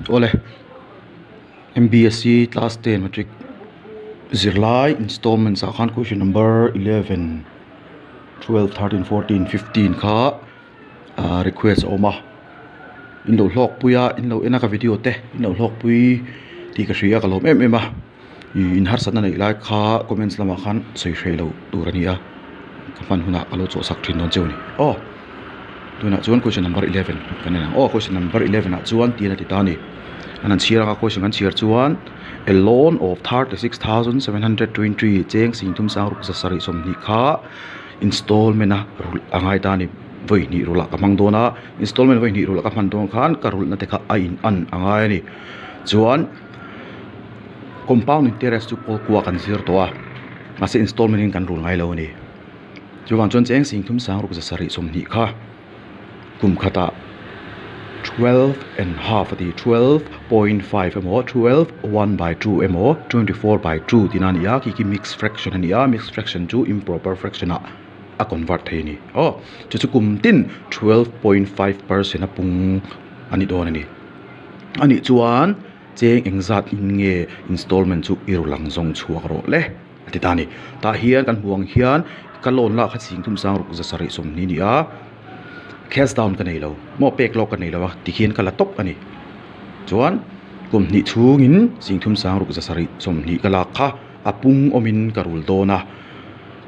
ole Mbse class 10 matric Zirlai installments akan question number 11 12 13 14 15 kha request oma in lo lok puya in lo ena ka video te in lo lok pui ti ka ria ka lo em ma in har san nei lai kha comments lama khan sei lo turania kapan huna alo cho sak thin non cheu ni tuna chuan question number 11 kanena question number 11 a chuan tina ti ta ni anan chira ka question an chir chuan a loan of 36,723 cheng sing thum sang ruk sari som ni kha installment a angai ta ni voi ni rula kamang dona installment voi ni rula ka man don khan karul na te kha ain an angai ni chuan compound interest chu ko kwa kan zir to a ma se installment in kan rul ngai lo ni chuan cheng sing thum sang ruk sari som ni kha kum khata 12 and half the 12.5 mo 12 1 by 2 mo 24 by 2 tinania ki mixed fraction ania mixed fraction to improper fraction a convert thei ni chu kum tin 12.5% apung ani don ani chuan cheng engzat in nge installment chu irulang zong chuak ro le ati tani ta hian kan huang hian kalon la kha sing thum sang ruk zasari som ni nia cash down ka nei lo mo pek lo ka nei lo ti khian kala top ani chuan kum ni chungin singthum sang ruk zasari som ni kala kha apung omin karul dona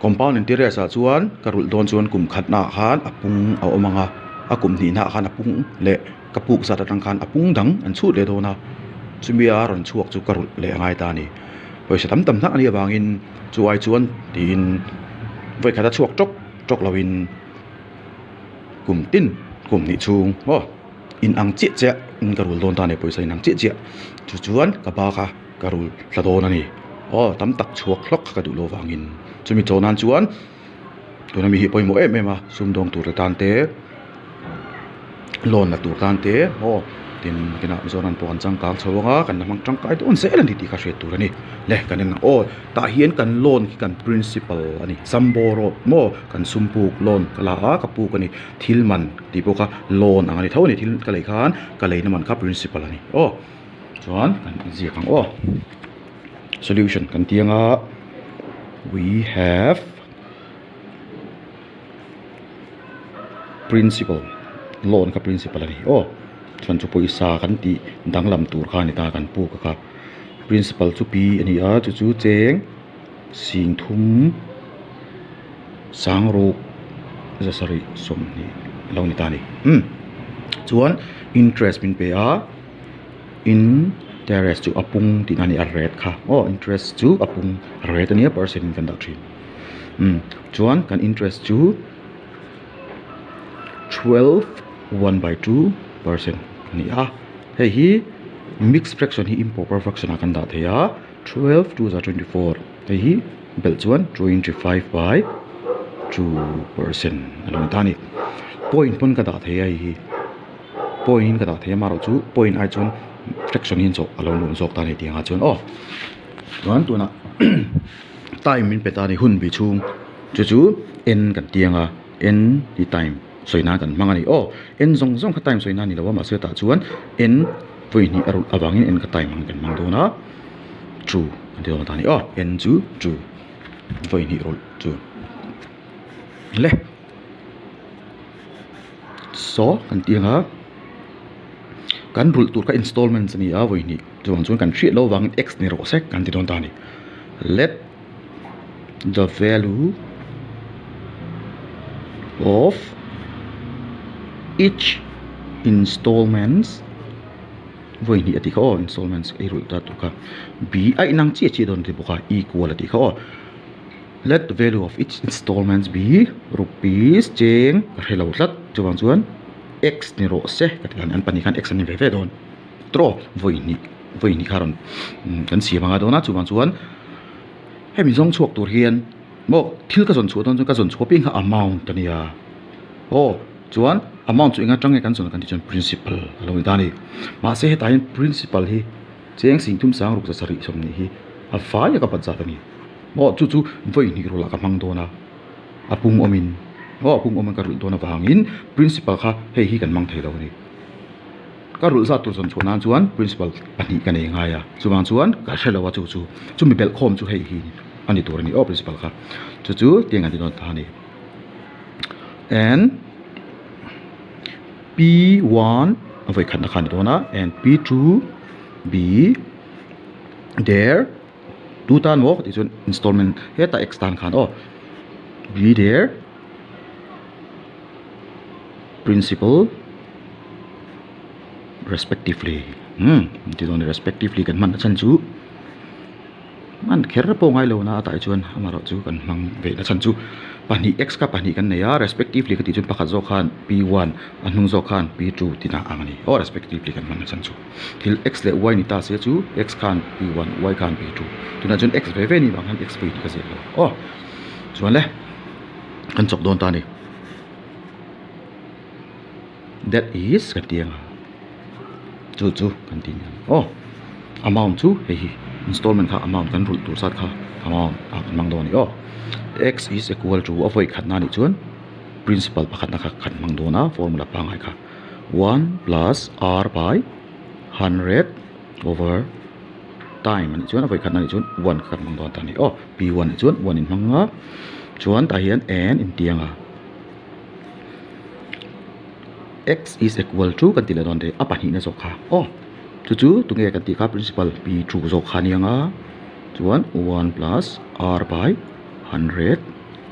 compound interest a chuan karul don chuan kum khatna khan apung a omanga akum ni na khan apung le kapuk sa tatang khan apung dang an chu le dona chumia ron chuak chu karul le ngai ta ni poisa tam na ani awangin chuai chuan tin voi khata chuak tok lawin kum tin kum ni chung in ang chi che in karul don ta ne poisa in ang chi che chuan ka ba kha karul hla don ani tam tak chuak hlok ka du lo wangin chumi chonan chuan tuna mi hi poimo em a sum dong tur tan te lon na tur tan te tin kena zonan po kan changkang chawanga kan namang changkai don se lan ti ka hre tur ani le kanen ta hian kan loan ki kan principal ani samboro mo kan sumpuk loan kala ka pu kani thilman ti po ka loan angani thau ni thil ka lei khan ka lei na man ka principal ani chuan kan ji kang solution kan tianga we have principal loan ka principal ani chuan chu poisa kan ti danglam tur kha ni ta kan pu ka principal chu pi ani chu cheng sing thum sang ruk zasari som ni lo ni ta ni chuan interest min pe interest chu apung ti ani a rate kha interest chu apung rate ani percent kan dak thin chuan kan interest chu 12 1 by 2% ni hei hi mixed fraction hi improper fraction akan da theya 12 2 is 24 hei hi bel chuan 25 by 2% along tani point pon ka da theya hi point ka da theya maro chu point ai chun fraction hin chok along lun chok tani tinga chun chuan tuna time min petani hun bi chung chu n kan tianga n di time soina kan mangani n zong kha time soina ni lawa ma se ta chuan n voi ni arul awangin n ka time kan mang do na true ante on tani n chu true voi ni rol chu le so kan tianga kan rul tur ka installments ni voi ni chuan kan thri lo wangin x ni ro sek kan ti don tani let the value of each installments voi ni ati ko installments e rul ta tu ka b ai nang chi don ti boka equal ati ko let the value of each installments be rupees cheng hello lat chuan x ni ro se katilan an pani kan x ni ve don tro voi ni karon kan si manga dona chuan hemi zong chuak tur hian mo thil ka zon chu don ka zon shopping ha amount tania chuan amount chu inga change kan zon kan ti chon principal along dani ma se ta in principal hi cheng sing thum sang ruk sa sari som ni hi a fai ka pat za tani mo chu voi ni ro la ka mang dona apung omin apung omin ka rul dona wangin principal kha hei hi kan mang thei lo ni ka rule za tur zon chuan chuan principal pani kan ei ngaia chuwang chuan ka hrelawa chu mi bel khom chu hei hi ani tur ani principal kha chu tiang an din ta ni and P1 avoi khan khan dona and P2 be there two tan wo ti chun installment heta x tan khan be there principal respectively ti don respectively kan man chan chu man kher po ngai lo na ta chuan amaro chu kan mang ve na chan chu pani x ka pani kan neya respectively ka ti chun pakhat zo khan p1 anung zo khan p2 tina angani respectively kan man chan chu til x le y ni ta se chu x khan p1 y khan p2 tuna chun x ve ve ni bang han x p ka se lo chuan le kan chok don ta ni that is kan tiang chu kan tin amount chu hei installment kha amount kan rul tur sat kha amount kan mang do ni x is equal to avoi khatna ni chuan principal pakhat na kha khat mang do na formula pangai kha 1 plus r by 100 over time ani chuan avoi khatna ni chuan 1 khat mang do ta ni p1 ni chuan 1 in manga chuan ta hian n in tianga x is equal to kan tila don de apani na zo kha chu tunge kan ti kha principal p2 zo kha ni anga chuan 1 plus r by 100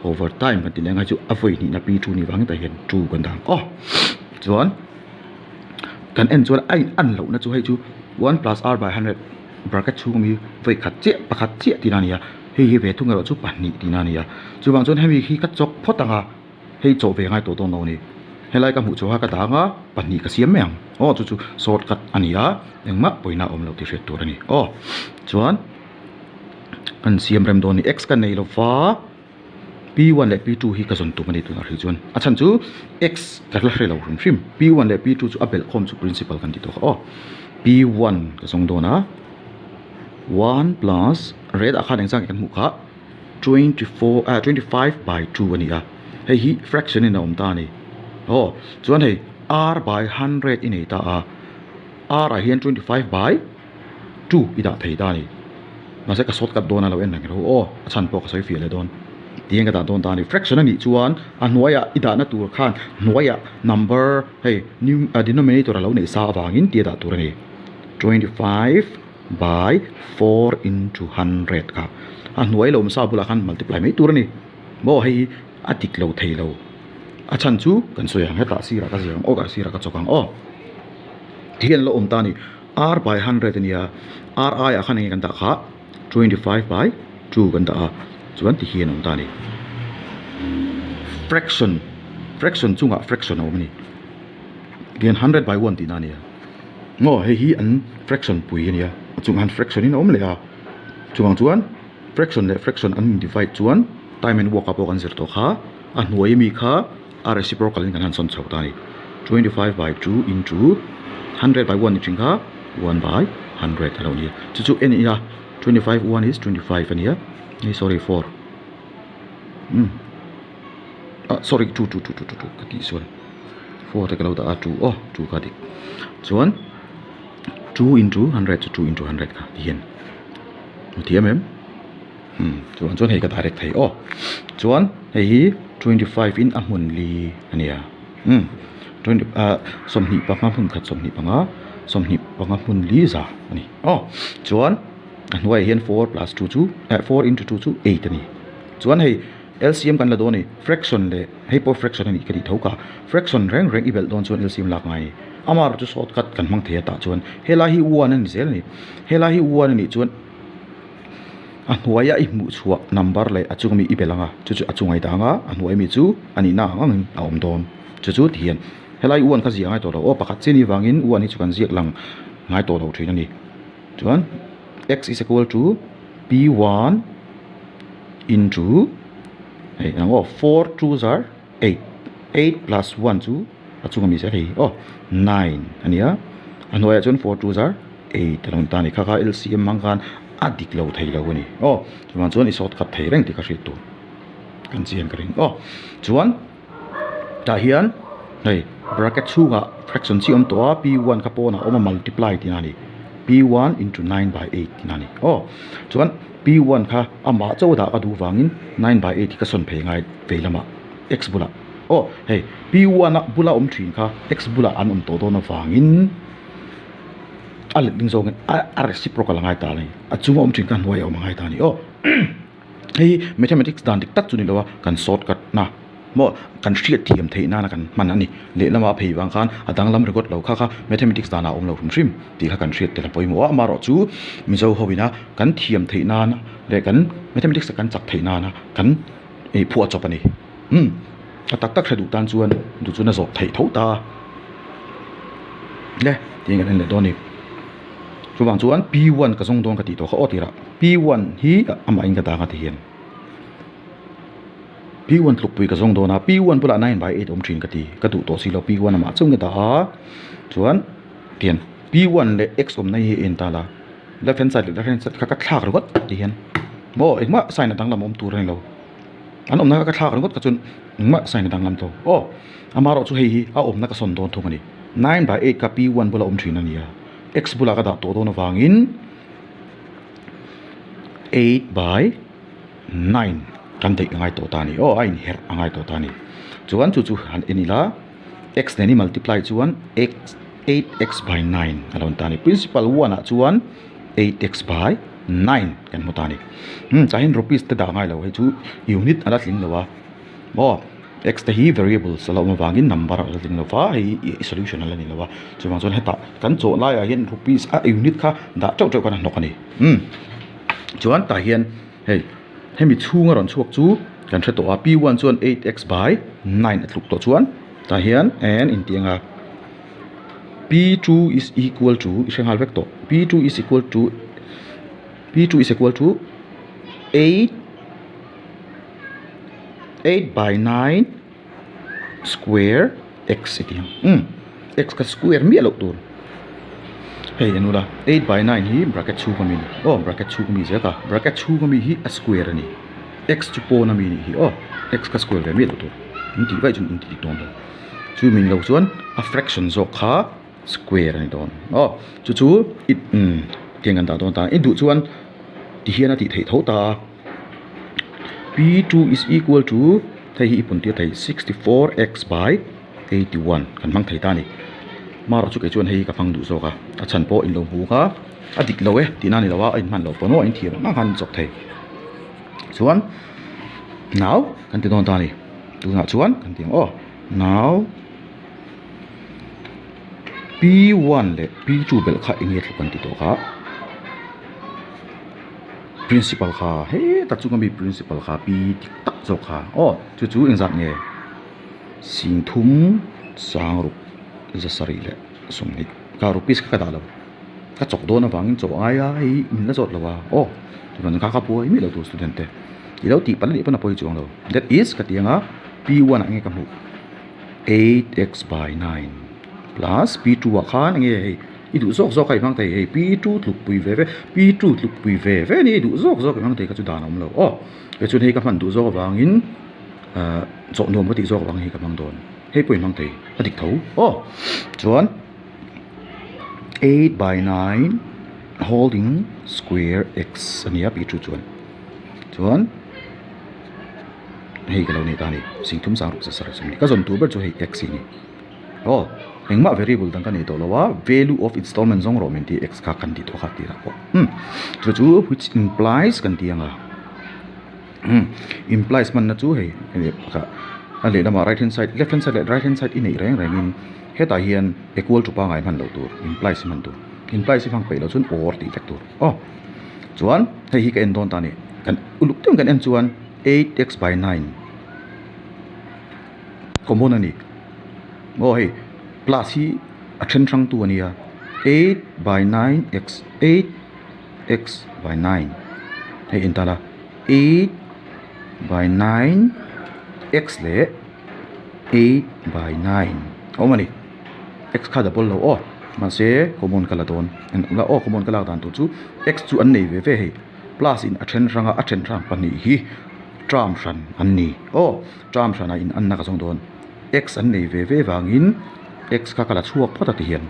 over time kan tila nga chu avoi ni na p2 ni wang ta hian 2 kan dang chuan kan en chuan ai an lo na chu hei chu 1 plus r by 100 bracket chu mi voi khat che pakhat che ti na nia hei ve thunga chu pani ti na nia chuwang chuan hemi hi ka chok photanga hei cho ve ngai to to no ni helai ka mu chu ha ka ta nga pani ka siam meng chu shortcut ania engma poina om lo ti hret tur ani chuan kan siam rem do ni x kan nei lo fa p1 le p2 hi ka zon tu mani tu na ri chuan achan chu x ka la hrelo rum hrim p1 le p2 chu abel khom chu principal kan ti to p1 ka song do na 1 plus red akhan engchang kan mu kha 25 by 2 ania hei hi fraction in om ta ni chuan hei r by 100 in ta r a hian 25 by 2 ida thei da ni ma se ka shortcut dona lo en nang ro achan po ka soi fi le don tiang ka ta don ta ni fraction ani chuan hnuaia ida na tur khan hnuaia number hei denominator lo nei sa awangin ti da tur ni 25 by 4 into 100 ka hnuai lo sa bula khan multiply mai tur ni bo hei atik lo thei lo achan chu kan soya heta sira ka jang ka sira ka chokang thian lo ta ni r by 100 ania r I a khan kan ta kha 25 by 2 kan ta chuan ti hian ta ni fraction chunga fraction ni gen 100 by 1 ti na ni hei hi an fraction pui ania chung han fraction in le chuang chuan fraction an divide chuan time and work up kan zir to kha an huai mi kha a reciprocal in kan han son chho ta ni 25 by 2 into 100 by 1 ni chinga 1 by 100 alo ni chu n ina 25 1 is 25 ania sorry 4 sorry 2 kati sorry 4 ta kalau da 2 2 kati chuan 2 into 100 to 2 into 100 ka hian thiam chuan hei ka direct thei chuan hei 25 in amun li ania 20 somni panga hun khat somni panga hun li za ani chuan anwai hian 4 plus 2 4 into 2 8 ani chuan hei LCM kan la do ni fraction le hei po fraction ani kadi thoka fraction reng ibel don chuan LCM lak ngai amar chu shortcut kan mang thea ta chuan hela hi 1 ani zel ni hela hi 1 ani chuan anhuaya I mu chua number le achungmi ibelanga chu achungai danga anhuai mi chu ani na angin aom don chu thian helai uan kha zia ngai to lo pakhat chini wangin uan hi chukan ziak lang ngai to lo thin ani chuan x is equal to p1 into hey ango 4 2s are 8 plus 1 chu achungmi se hei 9 ania anhuaya chun 4 2s are 8 talon tani kha LCM mangkan adik lo thei lo ni chuan chuan I shortcut thei reng ti ka hriat tu kan chian ka ring chuan ta hian hei bracket chunga fraction chi to p1 ka pona oma multiply tinani p1 into 9 by 8 tinani chuan p1 kha ama choda ka du wangin 9 by 8 ka son phei ngai veilama x bula hey p1 bula thin kha x bula an to do na wangin al ding zong a reciprocal ngai ta nei a chunga thin kan huai ngai ta ni hey mathematics dan dik tak chuni lawa kan shortcut na mo kan hriat thiam theina na kan man ani le lama phei wang khan adang lam record lo kha mathematics dana lo hrim ti kha kan hriat te la poimo amaro chu mizo hobina kan thiam theina na le kan mathematics kan chak theina na kan e phu a chop ani tak tak thadu tan chuan du chuna zo thei tho ta le ting an le doni chuwang chuan p1 ka zong don ka ti to kha otira p1 hi ama in ka ta ka ti hian p1 tluk pui ka zong dona p1 pula 9 by 8 thin ka ti ka tu to silo p1 ama chung ka ta chuan tian p1 le x nei hi en ta la left hand side ka thlak ro got ti hian mo ekma sign dang lam tur nei lo an na ka thlak ro got ka chun ma sign dang lam to amaro chu hei hi a na ka son don thung ani 9 by 8 ka p1 pula thin ani x bula ka da to do na wangin 8 by 9 kan dei ngai to ta ni ai her angai to ta ni chuan chu han enila x ne ni multiply chuan x 8x by 9 alon ta ni principal 1 a chuan 8x by 9 kan mo ta ni ta hin rupees te da ngai lo he chu unit ala tling lo wa x te hi variable salo ma wangin number ala tling lo wa hi solution ala ni lo wa chuwang chuan heta kan cho lai a hin rupees a unit kha da chau chau kan nok ani chuan ta hian hey hemi chunga ron chuak chu kan thre to a p1 chuan 8x by 9 atluk to chuan ta hian and in tianga p2 is equal to ishengal vector p2 is equal to 8 by 9 square x itiang x ka square mi alok tur hey anula 8 by 9 hi bracket 2 kami bracket 2 kami zeka bracket 2 kami hi a square ani x chu po na mi ni hi x ka square ve mi lo tur inti vai chun inti ton do chu min lo chuan a fraction zo kha square ani don chu it tiang an da don ta in du chuan ti hian a ti thei tho ta p2 is equal to thei hi pun ti thei 64x by 81 kan mang thei ta ni maro chu ke chuan hei ka phang du zo ka a chan po in lo bu ka a dik lo tina ni lawa in man lo pono in thiam ma han chok thei chuan now kan ti don ta ni tu na chuan kan tiang now p1 le p2 bel kha inget kan ti to ka principal kha he ta chu kan bi principal kha pi tik tak zo kha chu exam nge sing thum sang ru za sari le somni ka rupees ka da lo ka chok do na wangin cho aya hi min la jot lawa ron ka pu mi lo tu student te i lo ti pan ni pana poi chuang lo that is ka tianga p1 ange ka mu 8x by 9 plus p2 wa khan ange i du zok zok kai mang thei p2 tluk pui ve p2 tluk pui ve ni du zok zok mang thei ka chu da nam lo ke chu hei ka man du zok wangin cho nom ka ti zok wang hi ka mang don hei pui mang thei adik tho chuan 8 by 9 holding square x ania p2 chuan hei ka lo ni ta ni sing thum sang ru sa sar sum ni ka zon tu ber chu hei x ni engma variable dang ka ni to lawa value of installment zong ro men ti x ka kan ti to kha ti ra ko chu which implies kan ti anga implies man na chu hei ka ale lama right hand side left hand side right hand side in ei reng in heta hian equal to pa ngai man lo tur implies man tu implies ifang pe lo chun or ti tak tur chuan hei hi ka en don ta ni kan uluk tem kan en chuan 8x by 9 common ani hei plus hi a then thang tu ania 8 by 9x 8x by 9 hei in ta la 8 by 9 x le 8 by 9 mani x kha double lo ma se common kala don en la common kala dan tu chu x chu an nei ve hei plus in a then rang pani hi tram ran an ni tram ran in an na ka song don x an nei ve wangin x ka kala chuak phota ti hian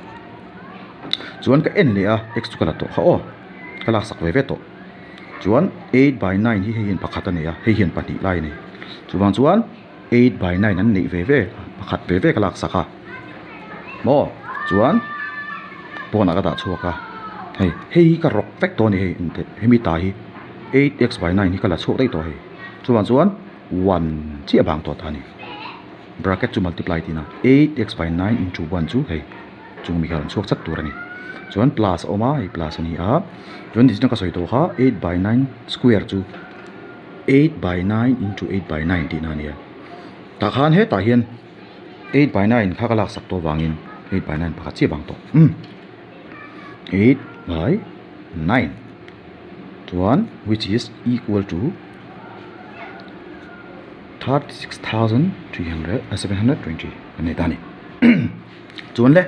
chuan ka n le a x chu kala to kha o kala sak ve ve to chuan 8/9 hi hian pakhat ani a hei hian pahnih lai ni chuwang chuan 8/9 an nei ve ve pakhat ve ve kalak saka mo chuan pona ka da chuaka hei ka rok vek to ni hei inte hemi ta hi 8x/9 hi kala chuak dei to hei chuwang chuan 1 chi abang to ta ni bracket to multiply tina 8x/9 into 1 chu hei chung mi kan chuak chat tur ani chuan plus oma hi plus ani a chuan dis na ka soi to kha 8/9 square chu 8/9 into 8/9 ti na nia ta khan he ta hian 8/9 kha kalak sak to wangin 8/9 pakhat chi bang to 8/9 chuan which is equal to 36,720 ani ta ni chuan le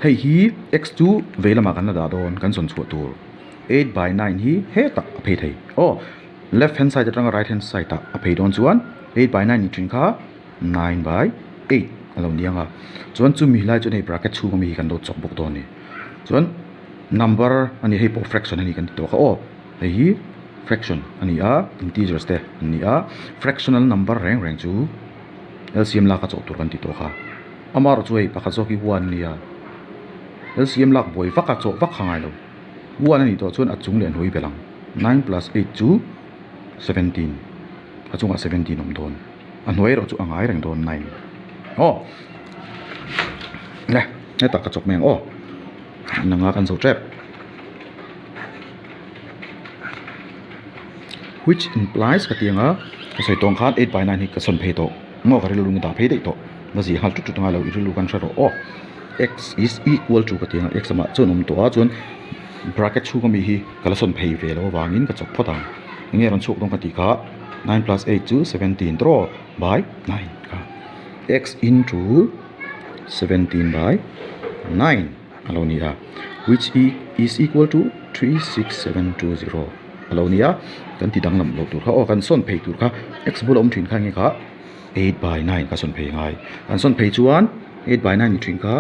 hei hi x2 veilama kan la da don kan son chu tur 8/9 hi he tak a phei thei left hand side atanga right hand side ta a phei don chuan 8/9 ni thin kha 9/8 alo nianga chuan chu mi lai chu nei bracket chu mi kan do chok bok don ni chuan number ani hei po fraction ani kan to kha hei hi fraction ani a integers te ani a fractional number reng reng chu LCM la ka chok tur kan ti to kha amar chu hei pakha choki 1 nia LCM lak boi vaka chok vak khangai lo 1 ani to chuan achung len hui belang 9 plus 8 chu 17 achunga 17 om don anhoi ro chu angai reng don 9 le ne tak ka chok meng nanga kan so trap which implies ka tianga ka soi tong khat 8/9 hi ka son phei to ngo ka rilu ngi da phei dei to ma ji hal tu tu tanga lo iru kan tharo x is equal to ka tianga x ma chon to a chon bracket chu ka mi hi kala son phei ve lo wangin ka chok phota nge ron chuk dong ka ti kha 9 plus 8 to 17 draw by 9 ka x into 17/9 alo nia which is equal to 36720 alo nia kan ti dang lam lo tur kha kan son phei tur kha x bul om thin kha nge kha 8/9 ka son phei ngai kan son phei chuan 8/9 ni thin kha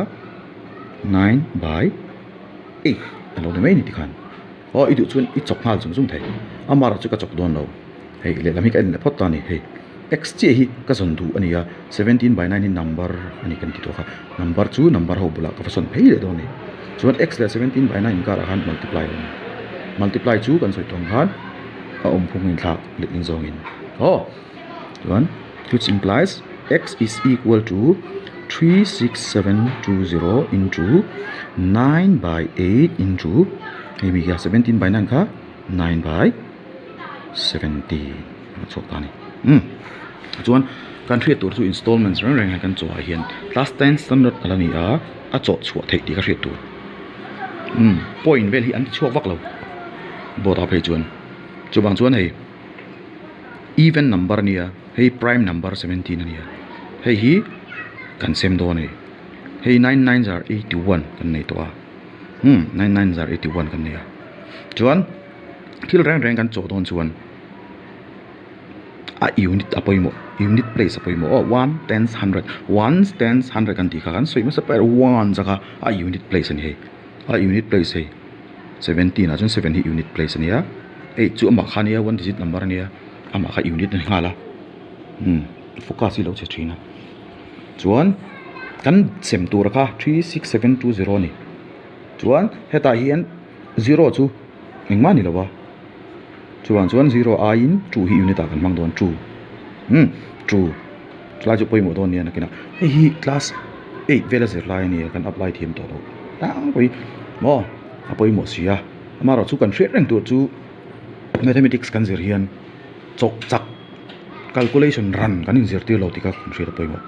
9/8 alo de mai ni ti khan idu chuan I chok hal chung chung thei amara chu ka chok don lo hei le lami ka le phot ta ni hei x che hi ka son du ania 17/9 ni number ani kan ti to kha number chu number ho bula ka son phei le do ni chuan x le 17/9 ka ra han multiply chu kan soi tong han a om phung in thak le in zong in chuan which implies x is equal to 36720 into 9/8 into maybe 17/9 kha 9/17 chok ta ni chuan kan thriat tur chu installments rang rang kan chaw hian class 10 standard alani a chaw chhuah thei ti ka thriat tur point vel hi an chuak vak lo bo ta phei chuan chubang chuan hei even number nia hei prime number 17 ania hei hi kan sem do ni hei 99 are 81 kan nei to 99 are 81 kan nia chuan thil rang rang kan chaw don chuan a unit apoimo unit place apoimo 1 tens 100 1 tens 100 kan ti kha kan soi ma sa per 1 jaka a unit place ani hei a unit place hei 17 ajun 7 hi unit place ania 8 chu ama khania 1 digit number ania ama kha unit ni ngala focus hi lo che thina chuan kan sem tur kha 36720 ni chuan heta hian 0 chu engma ni lowa chuan 0 a in 2 hi unit a kan mang don 2 2 tla chu poimo don ni na kina hi class 8 vela zirlai ni kan apply thim to lo tang poi mo apoimo sia amaro chu kan threat reng tu chu mathematics kan zir hian chok chak calculation run kan in zirtir lo tika kan threat apoimo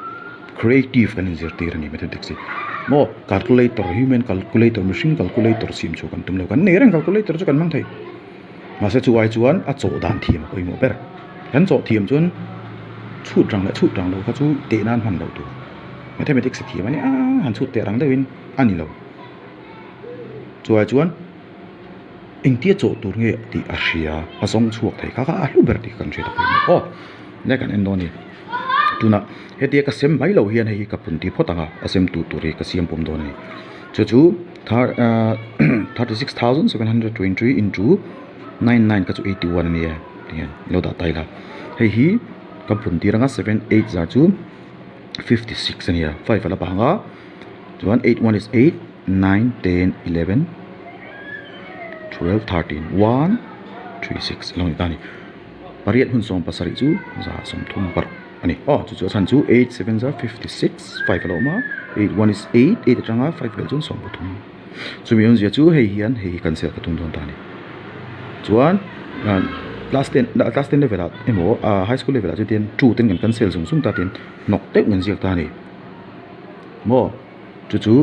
creative kan in zirtir ni mathematics mo calculator human calculator machine calculator sim chu kan tum lo kan nei reng calculator chu kan mang thei ma se chu ai chuan a chaw dan thim apoimo ber kan chaw thim chuan chut rang lo kha chu te nan han lo tu mathematics thim ani han chut te rang dewin ani lo chuan engtia chaw tur nge ti a hria a song chuak thei kha a hlu ber ti kan thei ta ne kan endoni tuna hetia ka sem mai lo hian hei ka punti photanga asem tu turi ka siam pom don ni chu 36,723 into 99 ka chu 81 ni tian lo da tai la hei hi ka punti ranga 78 za chu 56 ania 5 ala panga chuan 81 is 8 9 10 11 12 13 1 3 6 long tani pariat hun som pasari chu za som thum par ani chu chan chu 8 7 za 56 5 ala ma 81 is 8 8 atanga 5 bel chun som thum chu mi on zia chu hei hian hei cancel ka tum don tani chuan class 10 level at emo high school level at ten 2 ten kan cancel sung ta ten nok tek ngan ziak ta ni mo chu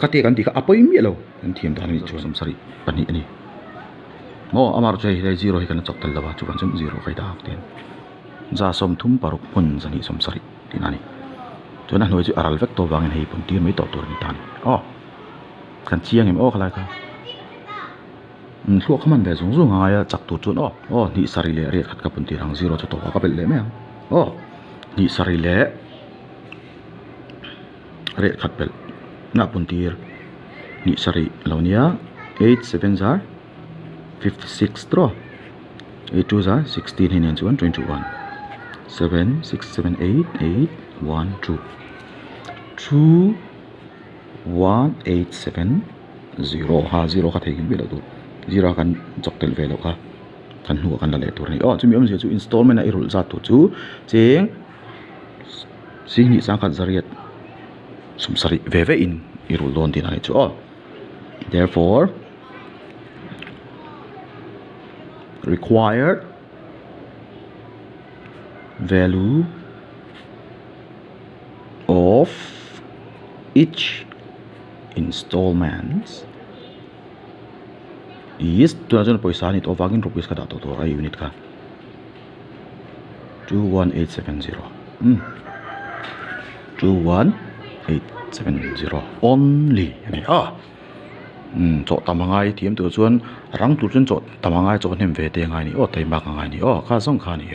ka te kan ti ka apoi mi lo kan thiam ta ni chu som sari pani ani mo amar chai 0 hi kan chok tal lawa chu kan chum 0 kai da ten za som thum paruk pun zani som sari tinani chona noi chu aral vek to wangin hei pun ti mai to tur ni tan kan chiang em khala ka thua khaman ve zung zung aya chak tu chun ni sari le re khat ka pun ti rang 0 chu to ka bel le me ni sari le re khat bel na pun tir ni sari launia 8 7 za 56 tro 8 2 za 16 hin 21 7 6 7 8 8 1 2 2 1 8 7 0 ha 0 ka thegin bela tu 0 kan choktel velo ka kan hu kan la le tur ni chumi om se chu installment a irul za tu chu cheng sing ni sang khat zariat sum sari ve in irul don din ani chu therefore required value of each installments is tu ajon paisa ni to wagin rupees ka dato to ai unit ka 21870 21870 only ani cho tamangai thiam tu chuan rang tu chun cho tamangai cho nem ve te ngai ni tai mak ngai ni kha song kha ni